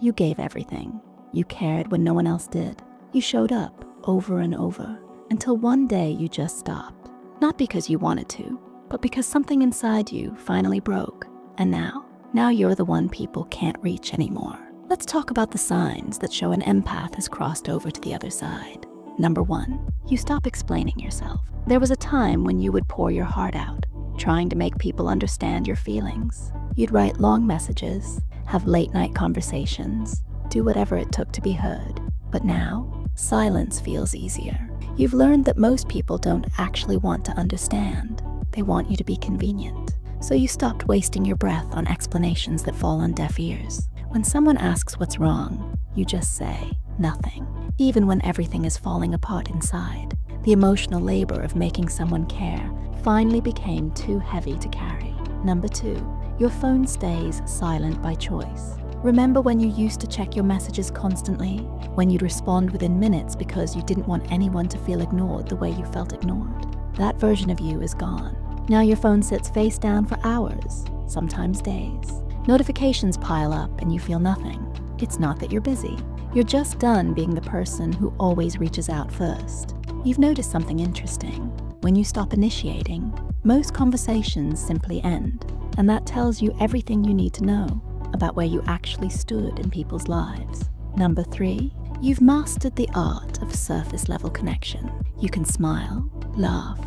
You gave everything. You cared when no one else did. You showed up over and over until one day you just stopped. Not because you wanted to, but because something inside you finally broke. And now you're the one people can't reach anymore. Let's talk about the signs that show an empath has crossed over to the other side. Number 1, you stop explaining yourself. There was a time when you would pour your heart out, trying to make people understand your feelings. You'd write long messages, have late-night conversations, do whatever it took to be heard. But now, silence feels easier. You've learned that most people don't actually want to understand. They want you to be convenient. So you stopped wasting your breath on explanations that fall on deaf ears. When someone asks what's wrong, you just say nothing, even when everything is falling apart inside. The emotional labor of making someone care finally became too heavy to carry. Number 2, your phone stays silent by choice. Remember when you used to check your messages constantly? When you'd respond within minutes because you didn't want anyone to feel ignored the way you felt ignored? That version of you is gone. Now your phone sits face down for hours, sometimes days. Notifications pile up and you feel nothing. It's not that you're busy. You're just done being the person who always reaches out first. You've noticed something interesting. When you stop initiating, most conversations simply end, and that tells you everything you need to know about where you actually stood in people's lives. Number 3, you've mastered the art of surface-level connection. You can smile, laugh,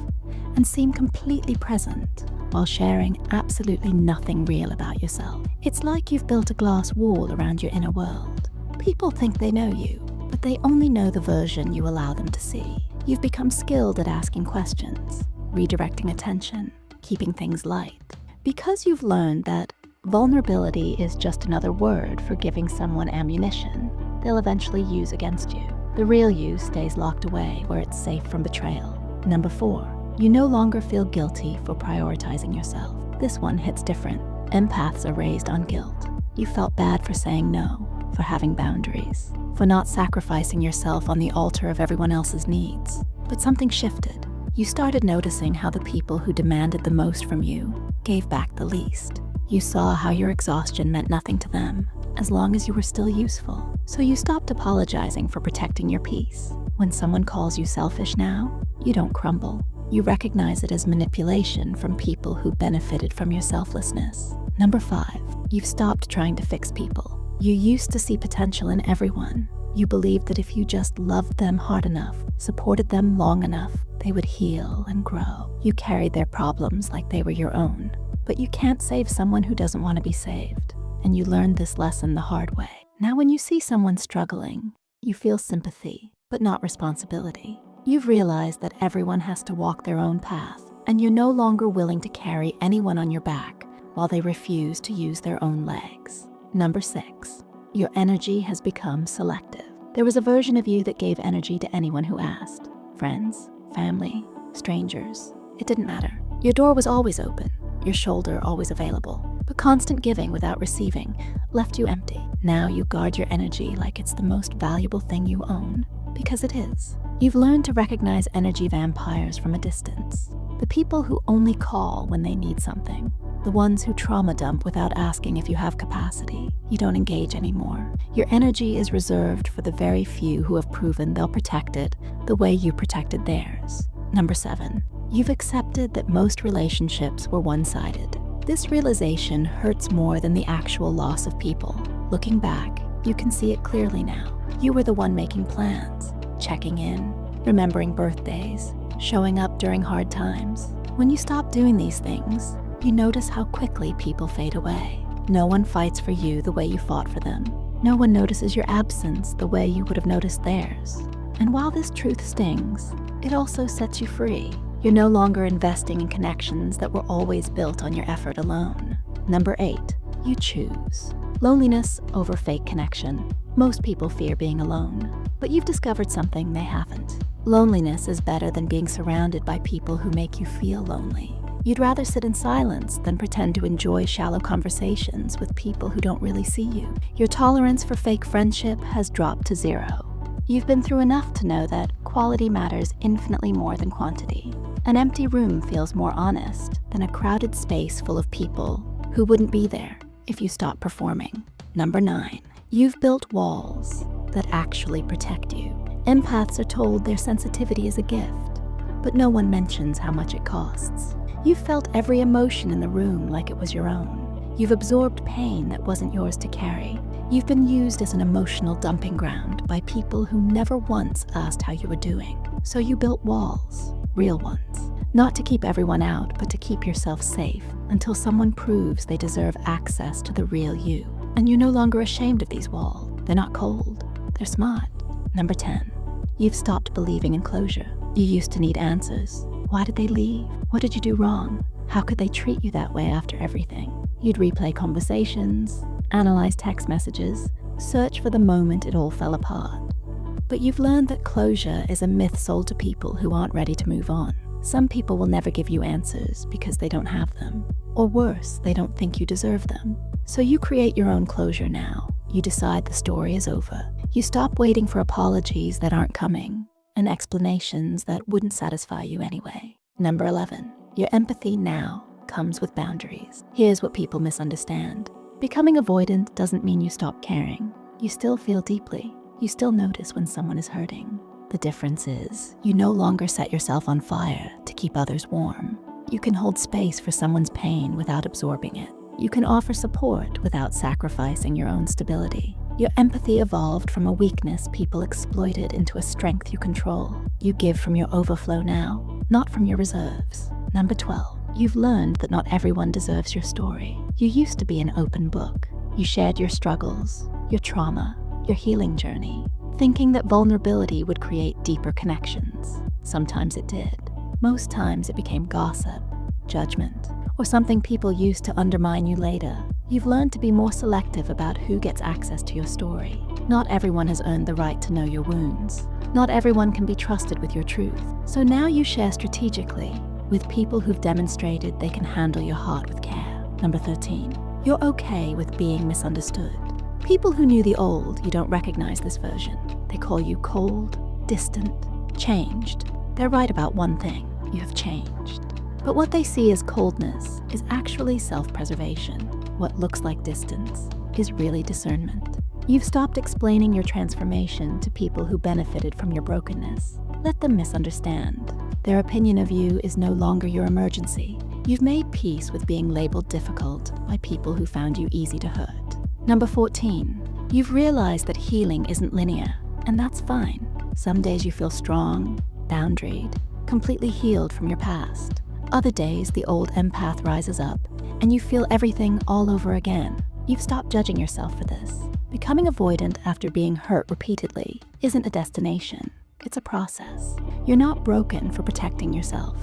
and seem completely present while sharing absolutely nothing real about yourself. It's like you've built a glass wall around your inner world. People think they know you, but they only know the version you allow them to see. You've become skilled at asking questions, redirecting attention, keeping things light. Because you've learned that vulnerability is just another word for giving someone ammunition they'll eventually use against you. The real you stays locked away where it's safe from betrayal. Number 4, you no longer feel guilty for prioritizing yourself. This one hits different. Empaths are raised on guilt. You felt bad for saying no, for having boundaries, for not sacrificing yourself on the altar of everyone else's needs. But something shifted. You started noticing how the people who demanded the most from you gave back the least. You saw how your exhaustion meant nothing to them, as long as you were still useful. So you stopped apologizing for protecting your peace. When someone calls you selfish now, you don't crumble. You recognize it as manipulation from people who benefited from your selflessness. Number 5, you've stopped trying to fix people. You used to see potential in everyone. You believed that if you just loved them hard enough, supported them long enough, they would heal and grow. You carried their problems like they were your own. But you can't save someone who doesn't want to be saved. And you learned this lesson the hard way. Now when you see someone struggling, you feel sympathy, but not responsibility. You've realized that everyone has to walk their own path, and you're no longer willing to carry anyone on your back while they refuse to use their own legs. Number 6, your energy has become selective. There was a version of you that gave energy to anyone who asked. Friends, family, strangers. It didn't matter. Your door was always open, your shoulder always available. But constant giving without receiving left you empty. Now you guard your energy like it's the most valuable thing you own, because it is. You've learned to recognize energy vampires from a distance. The people who only call when they need something. The ones who trauma dump without asking if you have capacity. You don't engage anymore. Your energy is reserved for the very few who have proven they'll protect it the way you protected theirs. Number 7, you've accepted that most relationships were one-sided. This realization hurts more than the actual loss of people. Looking back, you can see it clearly now. You were the one making plans, checking in, remembering birthdays, showing up during hard times. When you stop doing these things, you notice how quickly people fade away. No one fights for you the way you fought for them. No one notices your absence the way you would have noticed theirs. And while this truth stings, it also sets you free. You're no longer investing in connections that were always built on your effort alone. Number 8, you choose. Loneliness over fake connection. Most people fear being alone, but you've discovered something they haven't. Loneliness is better than being surrounded by people who make you feel lonely. You'd rather sit in silence than pretend to enjoy shallow conversations with people who don't really see you. Your tolerance for fake friendship has dropped to 0. You've been through enough to know that quality matters infinitely more than quantity. An empty room feels more honest than a crowded space full of people who wouldn't be there if you stopped performing. Number 9, You've built walls that actually protect you. Empaths are told their sensitivity is a gift, but no one mentions how much it costs. You've felt every emotion in the room like it was your own. You've absorbed pain that wasn't yours to carry. You've been used as an emotional dumping ground by people who never once asked how you were doing. So you built walls, real ones, not to keep everyone out, but to keep yourself safe until someone proves they deserve access to the real you. And you're no longer ashamed of these walls. They're not cold, they're smart. Number 10, you've stopped believing in closure. You used to need answers. Why did they leave? What did you do wrong? How could they treat you that way after everything? You'd replay conversations, analyze text messages, search for the moment it all fell apart. But you've learned that closure is a myth sold to people who aren't ready to move on. Some people will never give you answers because they don't have them. Or worse, they don't think you deserve them. So you create your own closure now. You decide the story is over. You stop waiting for apologies that aren't coming and explanations that wouldn't satisfy you anyway. Number 11, your empathy now comes with boundaries. Here's what people misunderstand. Becoming avoidant doesn't mean you stop caring. You still feel deeply. You still notice when someone is hurting. The difference is, you no longer set yourself on fire to keep others warm. You can hold space for someone's pain without absorbing it. You can offer support without sacrificing your own stability. Your empathy evolved from a weakness people exploited into a strength you control. You give from your overflow now, not from your reserves. Number 12, you've learned that not everyone deserves your story. You used to be an open book. You shared your struggles, your trauma, your healing journey, thinking that vulnerability would create deeper connections. Sometimes it did. Most times it became gossip, judgment, or something people used to undermine you later. You've learned to be more selective about who gets access to your story. Not everyone has earned the right to know your wounds. Not everyone can be trusted with your truth. So now you share strategically with people who've demonstrated they can handle your heart with care. Number 13, you're okay with being misunderstood. People who knew the old, you don't recognize this version. They call you cold, distant, changed. They're right about one thing, you have changed. But what they see as coldness is actually self-preservation. What looks like distance is really discernment. You've stopped explaining your transformation to people who benefited from your brokenness. Let them misunderstand. Their opinion of you is no longer your emergency. You've made peace with being labeled difficult by people who found you easy to hurt. Number 14, you've realized that healing isn't linear, and that's fine. Some days you feel strong, boundaried, completely healed from your past. Other days, the old empath rises up, and you feel everything all over again. You've stopped judging yourself for this. Becoming avoidant after being hurt repeatedly isn't a destination, it's a process. You're not broken for protecting yourself.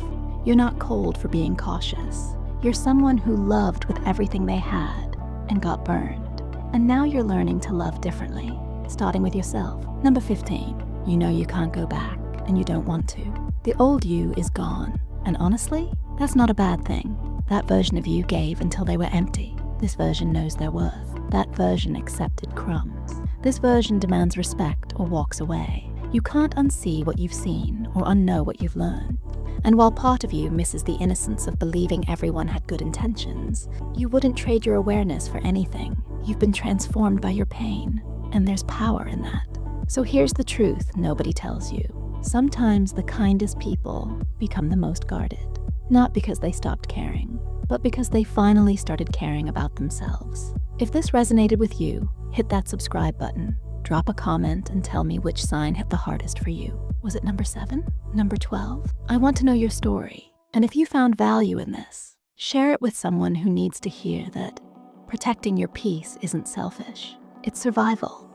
You're not cold for being cautious. You're someone who loved with everything they had and got burned. And now you're learning to love differently, starting with yourself. Number 15, you know you can't go back, and you don't want to. The old you is gone. And honestly, that's not a bad thing. That version of you gave until they were empty. This version knows their worth. That version accepted crumbs. This version demands respect or walks away. You can't unsee what you've seen or unknow what you've learned. And while part of you misses the innocence of believing everyone had good intentions, you wouldn't trade your awareness for anything. You've been transformed by your pain, and there's power in that. So here's the truth nobody tells you. Sometimes the kindest people become the most guarded, not because they stopped caring, but because they finally started caring about themselves. If this resonated with you, hit that subscribe button, drop a comment, and tell me which sign hit the hardest for you. Was it number 7? Number 12? I want to know your story. And if you found value in this, share it with someone who needs to hear that protecting your peace isn't selfish, it's survival.